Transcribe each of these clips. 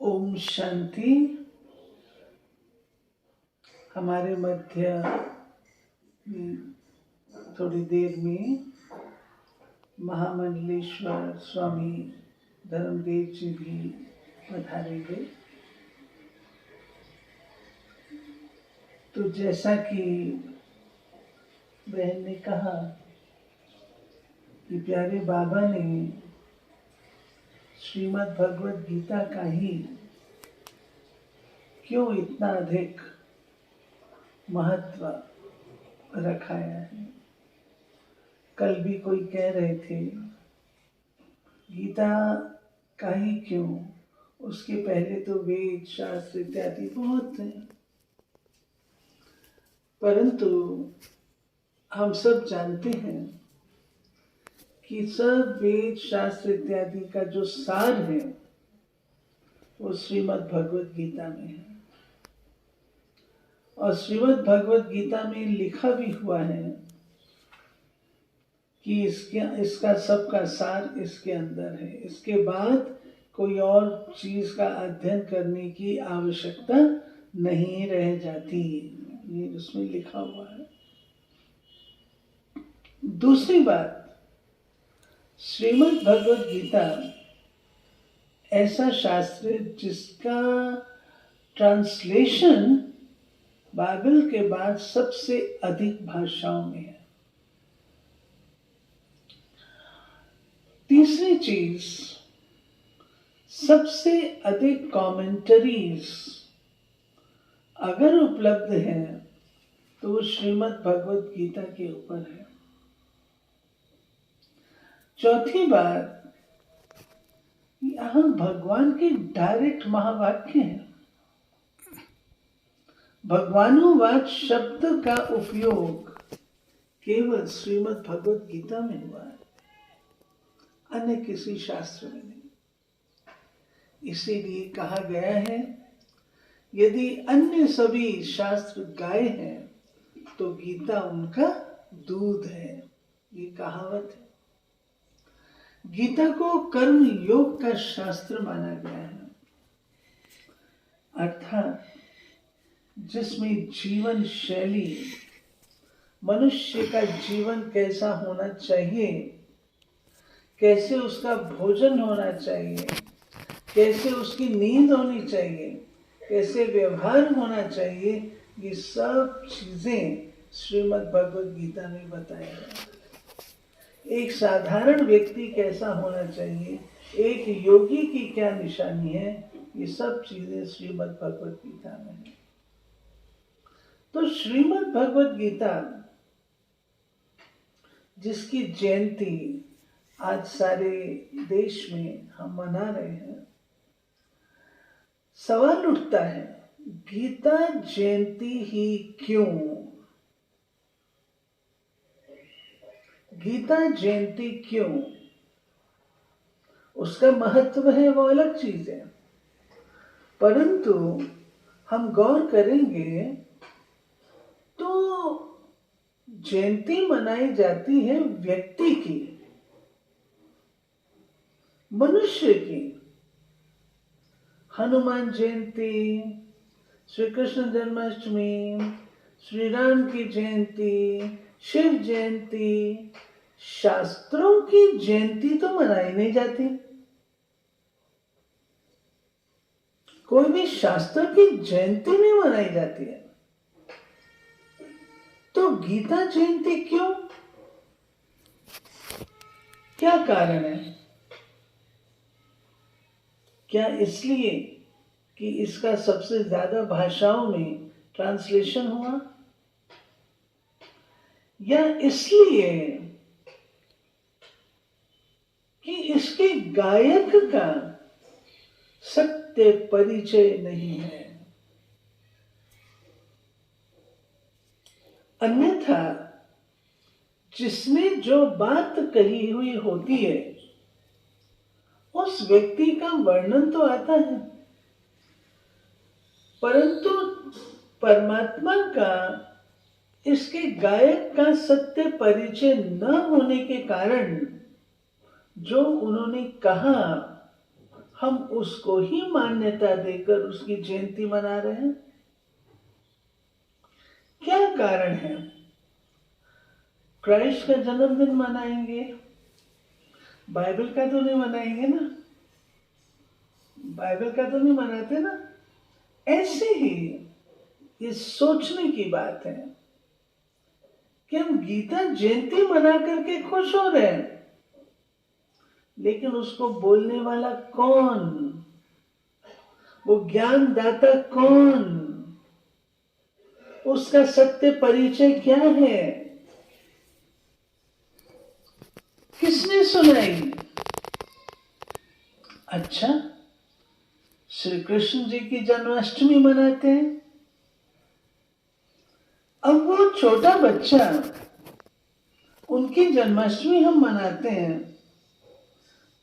ओम शांति। हमारे मध्य थोड़ी देर में महामंडलेश्वर स्वामी धर्मदेव जी भी पधारेंगे। तो जैसा कि बहन ने कहा कि प्यारे बाबा ने श्रीमद् भगवद गीता का ही क्यों इतना अधिक महत्व रखाया है। कल भी कोई कह रहे थे गीता का ही क्यों, उसके पहले तो वेद शास्त्र इत्यादि बहुत हैं। परंतु हम सब जानते हैं कि सब वेद शास्त्र इत्यादि का जो सार है वो श्रीमद् भगवद गीता में है। और श्रीमद् भगवद गीता में लिखा भी हुआ है कि इसका सबका सार इसके अंदर है। इसके बाद कोई और चीज का अध्ययन करने की आवश्यकता नहीं रह जाती, ये उसमें लिखा हुआ है। दूसरी बात, श्रीमद् भगवद गीता ऐसा शास्त्र जिसका ट्रांसलेशन बाइबल के बाद सबसे अधिक भाषाओं में है। तीसरी चीज, सबसे अधिक कमेंटरीज अगर उपलब्ध है तो वो श्रीमद् भगवद गीता के ऊपर है। चौथी बात, यहाँ भगवान के डायरेक्ट महावाक्य हैं। भगवानुवाच शब्द का उपयोग केवल श्रीमद् भगवद गीता में हुआ है, अन्य किसी शास्त्र में नहीं। इसीलिए कहा गया है यदि अन्य सभी शास्त्र गाय हैं तो गीता उनका दूध है। ये कहावत है। गीता को कर्म योग का शास्त्र माना गया है, अर्थात जिसमें जीवन शैली, मनुष्य का जीवन कैसा होना चाहिए, कैसे उसका भोजन होना चाहिए, कैसे उसकी नींद होनी चाहिए, कैसे व्यवहार होना चाहिए, ये सब चीजें श्रीमद् भगवद गीता में बताया गया है। एक साधारण व्यक्ति कैसा होना चाहिए, एक योगी की क्या निशानी है, ये सब चीजें श्रीमद् भगवद गीता में है। तो श्रीमद् भगवद गीता जिसकी जयंती आज सारे देश में हम मना रहे हैं, सवाल उठता है गीता जयंती ही क्यों? गीता जयंती क्यों? उसका महत्व है वो अलग चीज है, परंतु हम गौर करेंगे तो जयंती मनाई जाती है व्यक्ति की, मनुष्य की। हनुमान जयंती, श्री कृष्ण जन्माष्टमी, श्री राम की जयंती, शिव जयंती, शास्त्रों की जयंती तो मनाई नहीं जाती। कोई भी शास्त्र की जयंती नहीं मनाई जाती है। तो गीता जयंती क्यों? क्या कारण है? क्या इसलिए कि इसका सबसे ज्यादा भाषाओं में ट्रांसलेशन हुआ, या इसलिए कि इसके गायक का सत्य परिचय नहीं है? अन्यथा जिसने जो बात कही हुई होती है उस व्यक्ति का वर्णन तो आता है, परंतु परमात्मा का, इसके गायक का सत्य परिचय न होने के कारण जो उन्होंने कहा हम उसको ही मान्यता देकर उसकी जयंती मना रहे हैं? क्या कारण है? क्राइस्ट का जन्मदिन मनाएंगे, बाइबल का तो नहीं मनाएंगे ना, बाइबल का तो नहीं मनाते ना। ऐसे ही ये सोचने की बात है कि हम गीता जयंती मना करके खुश हो रहे हैं, लेकिन उसको बोलने वाला कौन, वो ज्ञानदाता कौन, उसका सत्य परिचय क्या है, किसने सुनाई? अच्छा, श्री कृष्ण जी की जन्माष्टमी मनाते हैं। अब वो छोटा बच्चा, उनकी जन्माष्टमी हम मनाते हैं,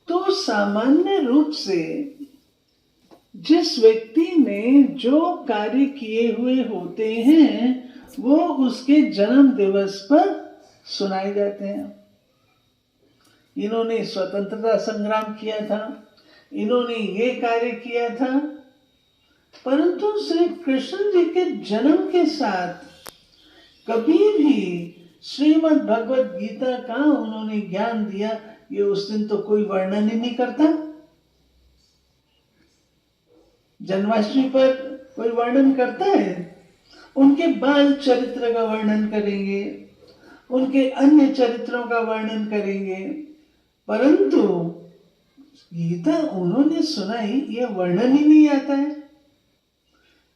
तो सामान्य रूप से जिस व्यक्ति ने जो कार्य किए हुए होते हैं वो उसके जन्म दिवस पर सुनाए जाते हैं। इन्होंने स्वतंत्रता संग्राम किया था, इन्होंने ये कार्य किया था, परंतु श्री कृष्ण जी के जन्म के साथ कभी भी श्रीमद् भगवत गीता का उन्होंने ज्ञान दिया, ये उस दिन तो कोई वर्णन ही नहीं करता। जन्माष्टमी पर कोई वर्णन करता है? उनके बाल चरित्र का वर्णन करेंगे, उनके अन्य चरित्रों का वर्णन करेंगे, परंतु गीता उन्होंने सुनाई ये वर्णन ही नहीं आता है।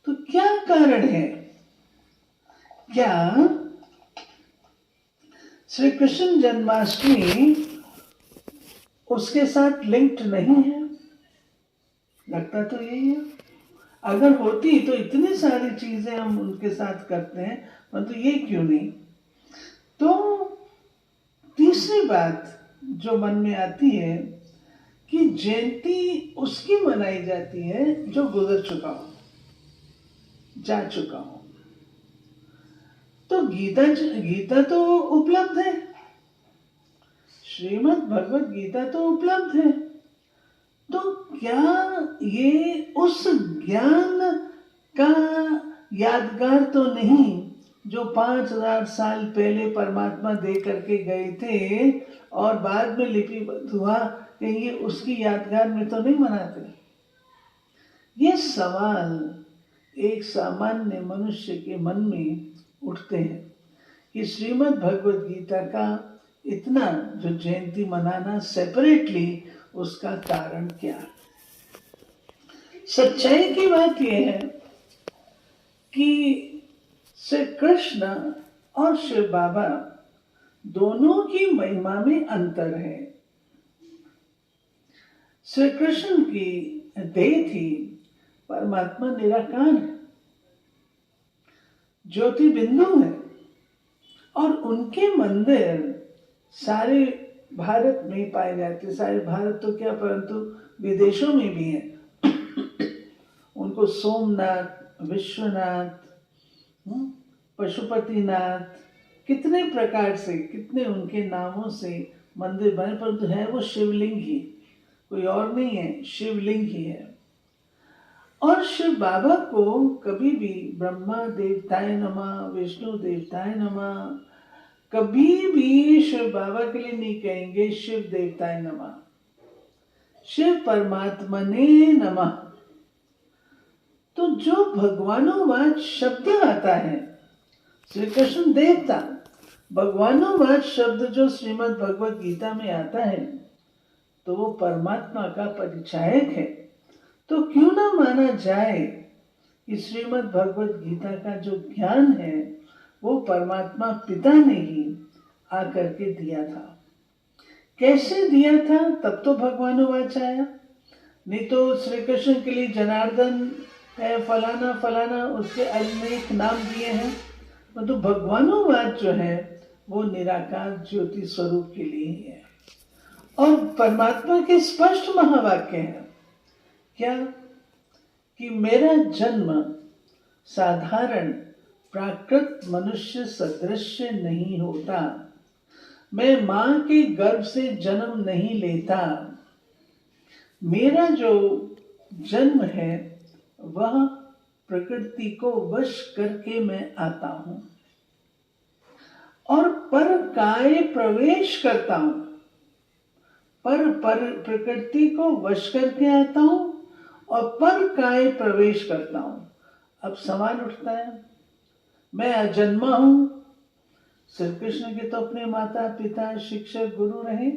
तो क्या कारण है? क्या श्री कृष्ण जन्माष्टमी उसके साथ लिंक्ड नहीं है? लगता तो यही है। अगर होती तो इतनी सारी चीजें हम उनके साथ करते हैं, परंतु ये क्यों नहीं? तो तीसरी बात जो मन में आती है कि जयंती उसकी मनाई जाती है जो गुजर चुका हो, जा चुका हो। तो गीता तो उपलब्ध है, श्रीमद् भगवत गीता तो उपलब्ध है, तो क्या ये उस ज्ञान का यादगार तो नहीं जो 5000 साल पहले परमात्मा दे करके गए थे और बाद में लिपिबद्ध हुआ, कहीं ये उसकी यादगार में तो नहीं मनाते? ये सवाल एक सामान्य मनुष्य के मन में उठते हैं कि श्रीमद् भगवत गीता का इतना जो जयंती मनाना सेपरेटली, उसका कारण क्या? सच्चाई की बात यह है कि श्री कृष्ण और शिव बाबा दोनों की महिमा में अंतर है। श्री कृष्ण की देह थी, परमात्मा निराकार है, ज्योति बिंदु है, और उनके मंदिर सारे भारत में पाए जाते, सारे भारत तो क्या परंतु विदेशों में भी है। उनको सोमनाथ, विश्वनाथ, पशुपतिनाथ, कितने प्रकार से, कितने उनके नामों से मंदिर बने, परंतु है वो शिवलिंग ही, कोई और नहीं है, शिवलिंग ही है। और शिव बाबा को कभी भी ब्रह्मा देवताय नमः, विष्णु देवताय नमः, कभी भी शिव बाबा के लिए नहीं कहेंगे शिव देवताय नमः, शिव परमात्मने नमः। तो जो भगवानोवाच शब्द आता है, श्री कृष्ण देवता, भगवानोवाच शब्द जो श्रीमद् भगवत गीता में आता है, तो वो परमात्मा का परिचायक है। तो क्यों ना माना जाए कि श्रीमद् भगवत गीता का जो ज्ञान है वो परमात्मा पिता ने ही आकर के दिया था। कैसे दिया था? तब तो भगवानोवाच आया, नहीं तो श्री कृष्ण के लिए जनार्दन है, फलाना फलाना उसके अनेक नाम दिए हैं, तो भगवानोवाच जो है वो निराकार ज्योति स्वरूप के लिए ही है। और परमात्मा के स्पष्ट महावाक्य हैं क्या? कि मेरा जन्म साधारण प्राकृत मनुष्य सदृश्य नहीं होता, मैं मां के गर्भ से जन्म नहीं लेता, मेरा जो जन्म है वह प्रकृति को वश करके मैं आता हूं और पर काय प्रवेश करता हूं। पर प्रकृति को वश करके आता हूं और पर काय प्रवेश करता हूं। अब सवाल उठता है, मैं अजन्मा हूं। श्री कृष्ण के तो अपने माता पिता शिक्षक गुरु रहे।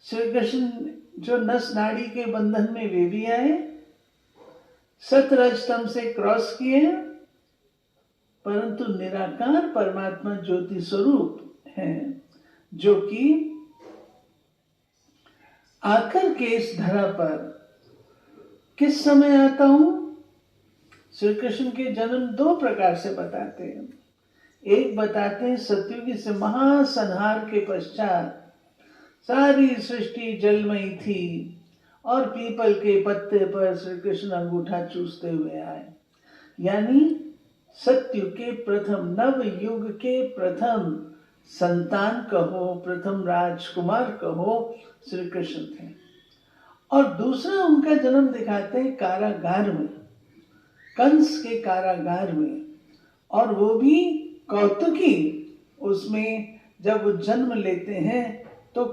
श्री कृष्ण जो नस नाड़ी के बंधन में वे भी आए, सतरज तम से क्रॉस किए, परंतु निराकार परमात्मा ज्योति स्वरूप है जो कि आकर के इस धरा पर किस समय आता हूं। श्री कृष्ण के जन्म दो प्रकार से बताते हैं। एक बताते हैं सतयुगी से महासंहार के पश्चात सारी सृष्टि जलमयी थी और पीपल के पत्ते पर श्री कृष्ण अंगूठा चूसते हुए आए, यानी सतयुग के प्रथम, नव युग के प्रथम संतान कहो, प्रथम राजकुमार कहो, श्री कृष्ण थे। और दूसरा उनका जन्म दिखाते हैं कारागार में, कंस के कारागार में, और वो भी कौतुकी। उसमें जब वो जन्म लेते हैं तो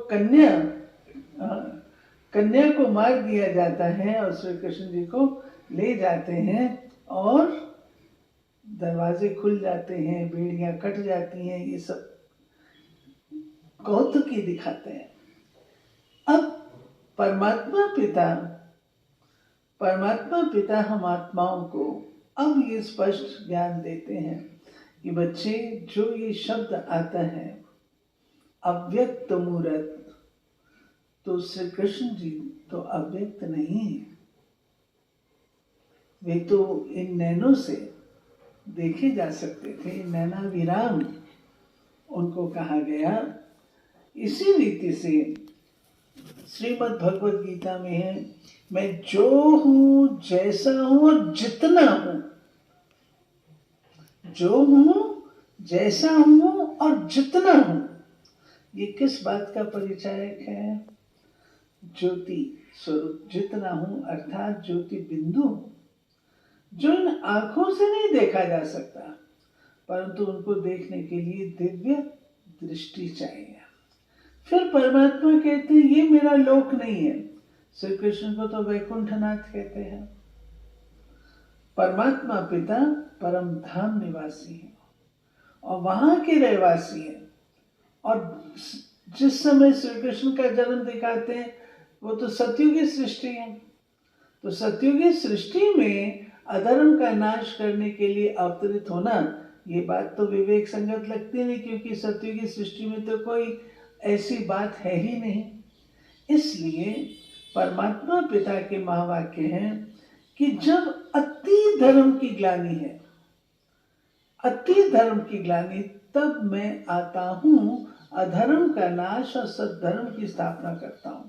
कन्या को मार दिया जाता है और श्री कृष्ण जी को ले जाते हैं और दरवाजे खुल जाते हैं, बेड़ियां कट जाती हैं, ये सब कौतुकी दिखाते हैं। अब परमात्मा पिता हम आत्माओं को अब ये स्पष्ट ज्ञान देते हैं कि बच्चे, जो ये शब्द आता है अव्यक्त मूर्त, तो श्री कृष्ण जी तो अव्यक्त नहीं है, वे तो इन नैनों से देखे जा सकते थे। नैना विराम उनको कहा गया। इसी रीति से श्रीमद् भगवद गीता में है, मैं जो हूं, जैसा हूं और जितना हूं। जो हूं, जैसा हूं और जितना हूं, ये किस बात का परिचायक है? ज्योति स्वरूप जितना हूं, अर्थात ज्योति बिंदु हूं, जो इन आंखों से नहीं देखा जा सकता, परंतु उनको देखने के लिए दिव्य दृष्टि चाहिए। फिर परमात्मा कहते हैं ये मेरा लोक नहीं है। श्री कृष्ण को तो वैकुंठनाथ कहते हैं। परमात्मा पिता परम धाम निवासी है और वहां के रहवासी है। और जिस समय श्री कृष्ण का जन्म दिखाते हैं वो तो सतयुगी सृष्टि है। तो सतयुगी सृष्टि में अधर्म का नाश करने के लिए अवतरित होना, ये बात तो विवेक संगत लगती नहीं, क्योंकि सतयुगी सृष्टि में तो कोई ऐसी बात है ही नहीं। इसलिए परमात्मा पिता के महावाक्य हैं कि जब अति धर्म की ग्लानि है, अति धर्म की ग्लानि, तब मैं आता हूं, अधर्म का नाश और सद्धर्म की स्थापना करता हूं।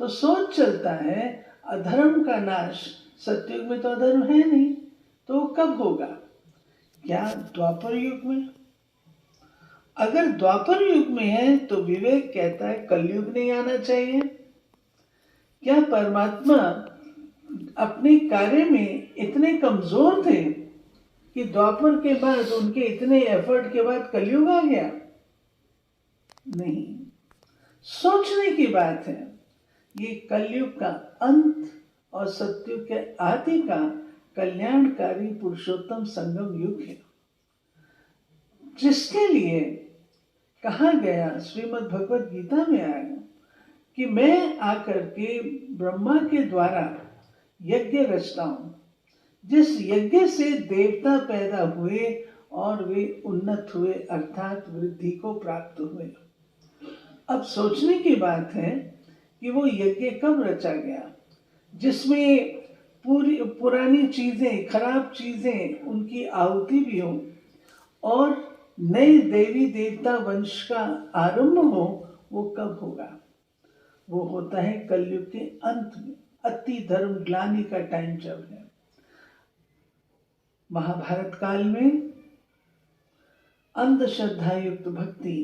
तो सोच चलता है अधर्म का नाश, सतयुग में तो अधर्म है नहीं, तो कब होगा? क्या द्वापर युग में? अगर द्वापर युग में है तो विवेक कहता है कलयुग नहीं आना चाहिए। क्या परमात्मा अपने कार्य में इतने कमजोर थे कि द्वापर के बाद, उनके इतने एफर्ट के बाद कलयुग आ गया? नहीं, सोचने की बात है। ये कलयुग का अंत और सतयुग के आदि का कल्याणकारी पुरुषोत्तम संगम युग है, जिसके लिए कहा गया श्रीमद् भगवद गीता में आया कि मैं आकर के ब्रह्मा के द्वारा यज्ञ रचता हूं, जिस यज्ञ से देवता पैदा हुए और वे उन्नत हुए, अर्थात वृद्धि को प्राप्त हुए। अब सोचने की बात है कि वो यज्ञ कब रचा गया, जिसमें पुरानी चीजें, खराब चीजें, उनकी आहुति भी हो और नए देवी देवता वंश का आरंभ हो। वो कब होगा? वो होता है कलयुग के अंत में, अति धर्म ग्लानि का टाइम जब है। महाभारत काल में अंधश्रद्धा युक्त भक्ति,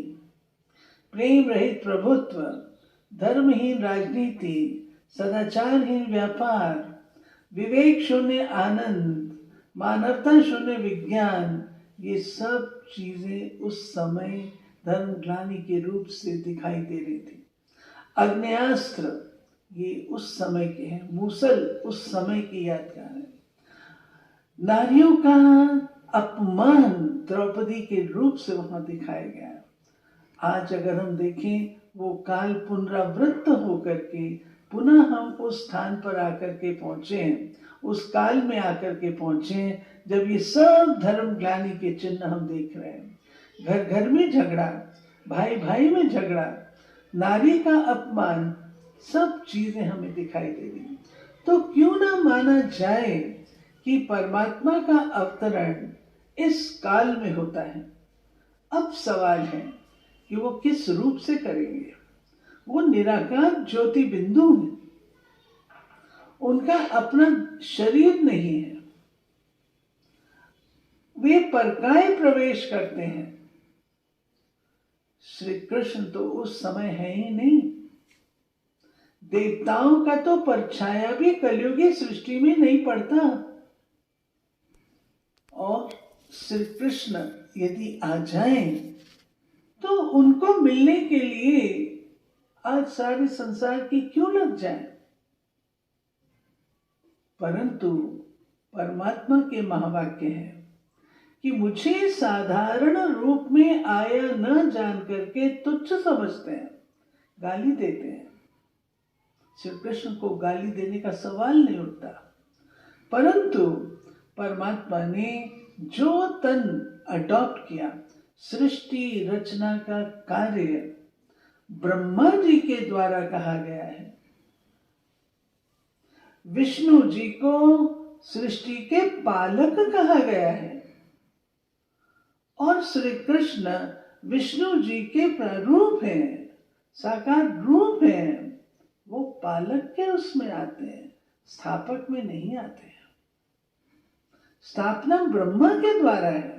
प्रेम रहित प्रभुत्व, धर्महीन राजनीति, सदाचारहीन व्यापार, विवेक शून्य आनंद, मानवता शून्य विज्ञान, ये सब चीजें उस समय धर्म ग्लानि के रूप से दिखाई दे रही थी। अग्न्यास्त्र ये उस समय के हैं, मूसल उस समय की यादगार है। नारियों का अपमान द्रौपदी के रूप से वहां दिखाया गया। आज अगर हम देखें, वो काल पुनरावृत्त होकर के पुनः हम उस स्थान पर आकर के पहुंचे हैं, उस काल में आकर के पहुंचे हैं जब ये सब धर्म ग्लानि के चिन्ह हम देख रहे हैं। घर घर में झगड़ा, भाई भाई में झगड़ा, नारी का अपमान, सब चीजें हमें दिखाई दे रही। तो क्यों ना माना जाए कि परमात्मा का अवतरण इस काल में होता है। अब सवाल है कि वो किस रूप से करेंगे। वो निराकार ज्योति बिंदु है, उनका अपना शरीर नहीं है, वे परकाय प्रवेश करते हैं। श्री कृष्ण तो उस समय है ही नहीं। देवताओं का तो परछाया भी कलयुगी सृष्टि में नहीं पड़ता। और श्री कृष्ण यदि आ जाएं तो उनको मिलने के लिए आज सारे संसार की क्यों लग जाए। परंतु परमात्मा के महावाक्य हैं कि मुझे साधारण रूप में आया न जान करके तुच्छ समझते हैं, गाली देते हैं। श्री कृष्ण को गाली देने का सवाल नहीं उठता। परंतु परमात्मा ने जो तन अडॉप्ट किया, सृष्टि रचना का कार्य ब्रह्मा जी के द्वारा कहा गया है। विष्णु जी को सृष्टि के पालक कहा गया है और श्री कृष्ण विष्णु जी के प्रारूप हैं, साकार रूप हैं। वो पालक के उसमें आते हैं, स्थापक में नहीं आते हैं। स्थापना ब्रह्मा के द्वारा है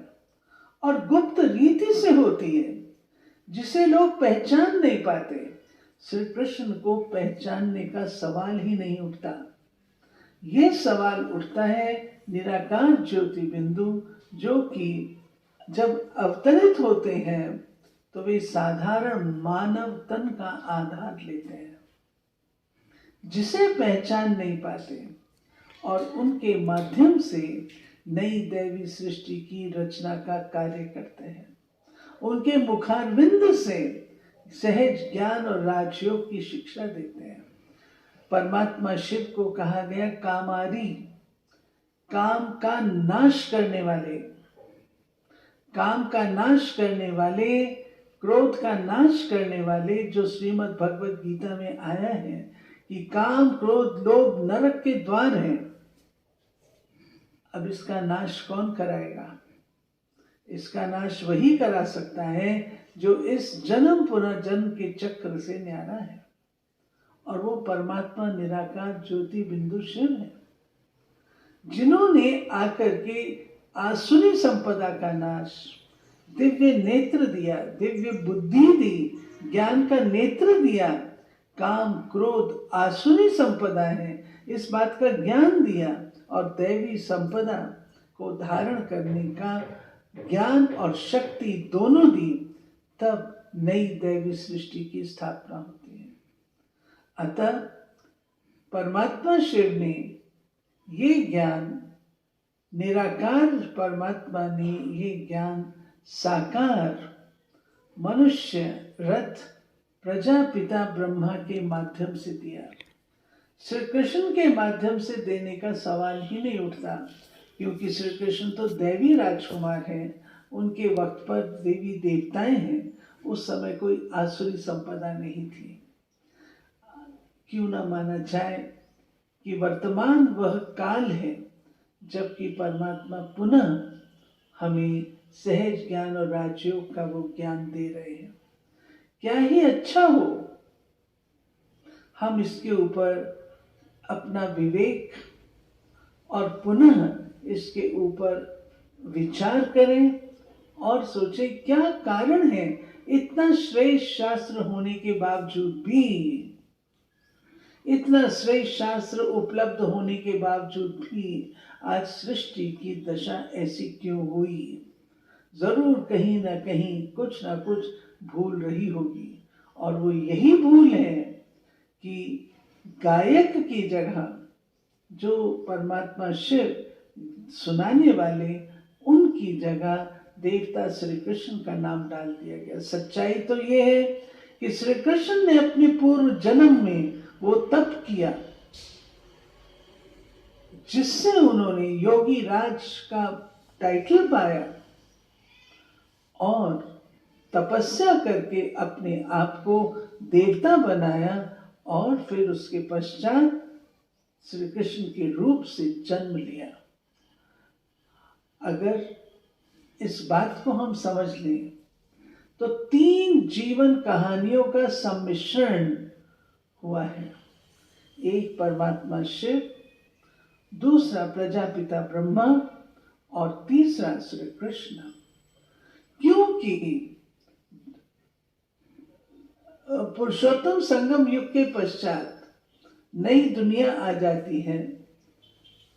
और गुप्त रीति से होती है, जिसे लोग पहचान नहीं पाते। श्री कृष्ण को पहचानने का सवाल ही नहीं उठता। ये सवाल उठता है निराकार ज्योति बिंदु, जो कि जब अवतरित होते हैं तो वे साधारण मानव तन का आधार लेते हैं, जिसे पहचान नहीं पाते, और उनके माध्यम से नई दैवी सृष्टि की रचना का कार्य करते हैं। उनके मुखारविंद से सहज ज्ञान और राजयोग की शिक्षा देते हैं। परमात्मा शिव को कहा गया कामारी, काम का नाश करने वाले, काम का नाश करने वाले, क्रोध का नाश करने वाले, जो श्रीमद् भगवद गीता में आया है कि काम क्रोध लोभ नरक के द्वार हैं। अब इसका नाश कौन कराएगा? इसका नाश वही करा सकता है जो इस जन्म पुनर्जन्म के चक्र से न्यारा है, और वो परमात्मा निराकार ज्योति बिंदु शिव है, जिन्होंने आकर के आसुरी संपदा का नाश, दिव्य नेत्र दिया, दिव्य बुद्धि दी, ज्ञान का नेत्र दिया। काम क्रोध आसुरी संपदा है, इस बात का ज्ञान दिया, और दैवी संपदा को धारण करने का ज्ञान और शक्ति दोनों दी। तब नई दैवी सृष्टि की स्थापना होती है। अतः परमात्मा शिव ने ये ज्ञान, निराकार परमात्मा ने ये ज्ञान साकार मनुष्य रथ प्रजापिता ब्रह्मा के माध्यम से दिया। श्री कृष्ण के माध्यम से देने का सवाल ही नहीं उठता, क्योंकि श्री कृष्ण तो दैवी राजकुमार हैं, उनके वक्त पर देवी देवताएं हैं। उस समय कोई आसुरी संपदा नहीं थी। क्यों न माना जाए कि वर्तमान वह काल है जबकि परमात्मा पुनः हमें सहज ज्ञान और राजयोग का वो ज्ञान दे रहे हैं। क्या ही अच्छा हो हम इसके ऊपर अपना विवेक और पुनः इसके ऊपर विचार करें और सोचें क्या कारण है इतना श्रेष्ठ शास्त्र होने के बावजूद भी इतना श्रेष्ठ शास्त्र उपलब्ध होने के बावजूद भी आज सृष्टि की दशा ऐसी क्यों हुई? जरूर कहीं ना कहीं कुछ ना कुछ भूल रही होगी, और वो यही भूल है कि गायक की जगह जो परमात्मा शिव सुनाने वाले, उनकी जगह देवता श्री कृष्ण का नाम डाल दिया गया। सच्चाई तो ये है कि श्री कृष्ण ने अपने पूर्व जन्म में वो तप किया जिससे उन्होंने योगी राज का टाइटल पाया, और तपस्या करके अपने आप को देवता बनाया, और फिर उसके पश्चात श्री कृष्ण के रूप से जन्म लिया। अगर इस बात को हम समझ लें तो 3 जीवन कहानियों का सम्मिश्रण हुआ है। एक परमात्मा शिव, दूसरा प्रजापिता ब्रह्मा, और तीसरा श्री कृष्ण। क्योंकि पुरुषोत्तम संगम युग के पश्चात नई दुनिया आ जाती है,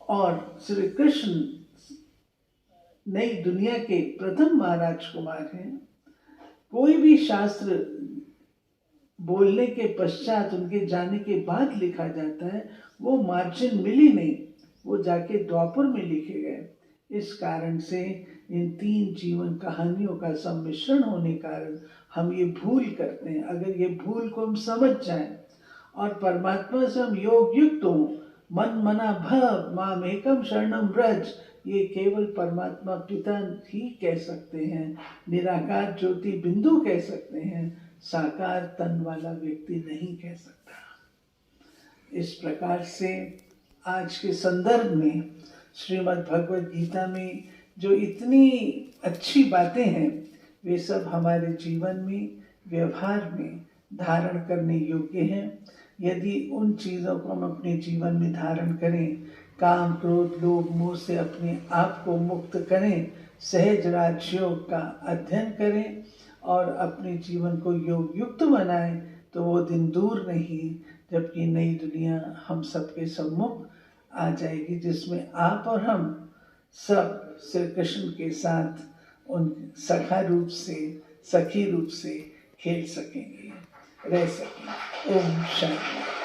और श्री कृष्ण नई दुनिया के प्रथम महाराज कुमार हैं। कोई भी शास्त्र बोलने के पश्चात, उनके जाने के बाद लिखा जाता है, वो मार्जिन मिली नहीं, वो जाके द्वापर में लिखे गए। इस कारण से इन 3 जीवन कहानियों का सम्मिश्रण होने कारण हम ये भूल करते हैं। अगर ये भूल को हम समझ जाएं और परमात्मा से हम योग युक्त हों, मन मना भव मामेकम शरणम व्रज, ये केवल परमात्मा पिता ही कह सकते हैं, निराकार ज्योति बिंदु कह सकते हैं, साकार तन वाला व्यक्ति नहीं कह सकता। इस प्रकार से आज के संदर्भ में श्रीमद् भगवद गीता में जो इतनी अच्छी बातें हैं, वे सब हमारे जीवन में, व्यवहार में धारण करने योग्य हैं। यदि उन चीज़ों को हम अपने जीवन में धारण करें, काम क्रोध लोभ मोह से अपने आप को मुक्त करें, सहज राजयोग का अध्ययन करें और अपने जीवन को योग युक्त बनाएं, तो वो दिन दूर नहीं जबकि नई दुनिया हम सबके सम्मुख आ जाएगी, जिसमें आप और हम सब श्री कृष्ण के साथ उन सखा रूप से, सखी रूप से खेल सकेंगे, रह सकेंगे। ओम शांति।